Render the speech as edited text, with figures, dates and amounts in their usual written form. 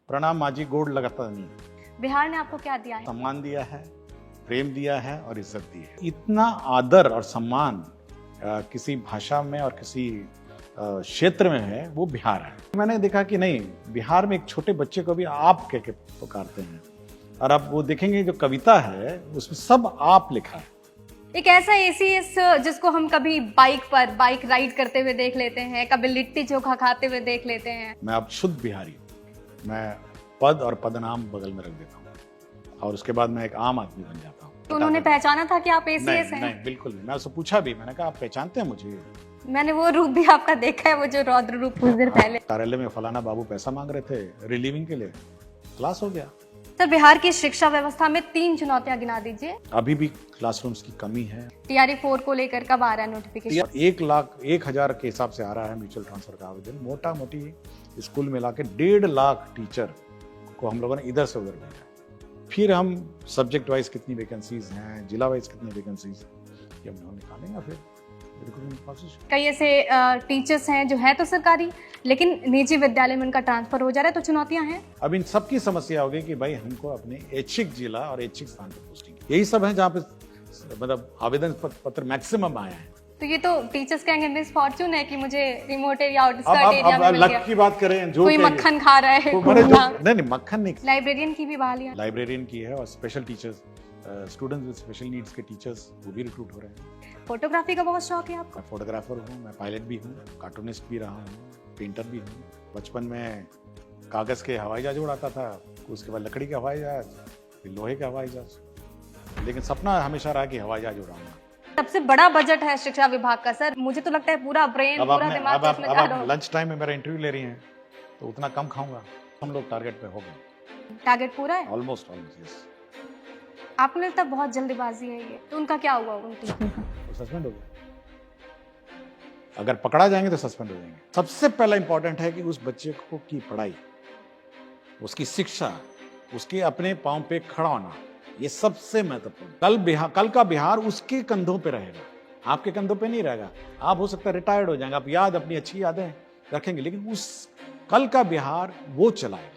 प्रणाम माँ जी, गोड़ लगाता नहीं। बिहार ने आपको क्या दिया है? सम्मान दिया है, प्रेम दिया है और इज्जत दी है। इतना आदर और सम्मान किसी भाषा में और किसी क्षेत्र में है वो बिहार है। मैंने देखा कि नहीं, बिहार में एक छोटे बच्चे को भी आप कह के पुकारते हैं। और अब वो देखेंगे जो कविता है उसमें सब आप लिखा है। एक ऐसा एसीएस जिसको हम कभी बाइक राइड करते हुए देख लेते हैं, कभी लिट्टी चोखा खाते हुए देख लेते हैं। मैं अब शुद्ध बिहारी हूँ। मैं पद और पदनाम बगल में रख देता हूँ और उसके बाद मैं एक आम आदमी बन जाता हूँ। तो उन्होंने पहचाना था कि आप एसीएस हैं? नहीं, बिल्कुल नहीं। मैं उससे पूछा भी, मैंने कहा आप पहचानते हैं मुझे? मैंने वो रूप भी आपका देखा है, वो जो रौद्र रूप कुछ देर पहले। कार्यालय में फलाना बाबू पैसा मांग रहे थे रिलीविंग के लिए, क्लास हो गया। सर, बिहार की शिक्षा व्यवस्था में 3 चुनौतियां गिना दीजिए। अभी भी क्लासरूम्स की कमी है। टीआरई 4 को लेकर कब आ रहा है नोटिफिकेशन? 1,01,000 के हिसाब से आ रहा है म्यूचुअल ट्रांसफर का आवेदन। मोटा मोटी स्कूल में लाके 1.5 लाख टीचर को हम लोगों ने इधर से उधर भेजा। फिर हम सब्जेक्ट वाइज कितनी वैकेंसीज हैं, जिला वाइज कितनी वैकेंसीज, ये हम निकालेंगे। फिर कई ऐसे टीचर्स हैं जो है तो सरकारी, लेकिन निजी विद्यालय में उनका ट्रांसफर हो जा रहा है, तो चुनौतियां हैं। अब इन सबकी समस्या होगी कि भाई हमको अपने ऐच्छिक जिला और ऐच्छिक स्थान पर पोस्टिंग, यही सब है जहाँ पे मतलब आवेदन पत्र मैक्सिमम आया है। तो ये तो टीचर्स कहेंगे मिस फॉर्च्यून है कि मुझे रिमोट एरिया आउटस्कर्ट एरिया में मिल लक गया। की बात करें, जो कोई मक्खन खा रहा है, नहीं मक्खन नहीं। लाइब्रेरियन की भी बहालियां। लाइब्रेरियन की है और special teachers, students with special needs के टीचर्स वो भी रिक्रूट हो रहे हैं। फोटोग्राफी का बहुत शौक है आपको? मैं फोटोग्राफर हूँ, मैं पायलट भी हूँ, कार्टूनिस्ट भी रहा हूँ, पेंटर भी हूँ। बचपन में कागज के हवाई जहाज उड़ाता था, उसके बाद लकड़ी के हवाई जहाज, फिर लोहे के हवाई जहाज। लेकिन सपना हमेशा रहा कि हवाई जहाज उड़ाऊंगा। सबसे बड़ा बजट है शिक्षा विभाग का सर, मुझे तो लगता है पूरा ब्रेन पूरा दिमाग इसमें जा रहा है। लंच टाइम में मेरा इंटरव्यू ले रही हैं तो उतना कम खाऊंगा। हम लोग टारगेट पे हो गए। टारगेट पूरा है ऑलमोस्ट यस। आपको लगता है बहुत जल्दबाजी है ये, तो उनका क्या हुआ? उनकी सस्पेंड हो गया। अगर पकड़ा जाएंगे तो सस्पेंड हो जाएंगे। सबसे पहला इंपॉर्टेंट है कि उस बच्चे को की पढ़ाई, उसकी शिक्षा, उसके अपने पांव पे खड़ा होना, ये सबसे महत्वपूर्ण। कल का बिहार उसके कंधों पे रहेगा, आपके कंधों पे नहीं रहेगा। आप हो सकता है रिटायर्ड हो जाएंगे, आप अपनी अच्छी यादें रखेंगे, लेकिन उस कल का बिहार वो चलाएगा।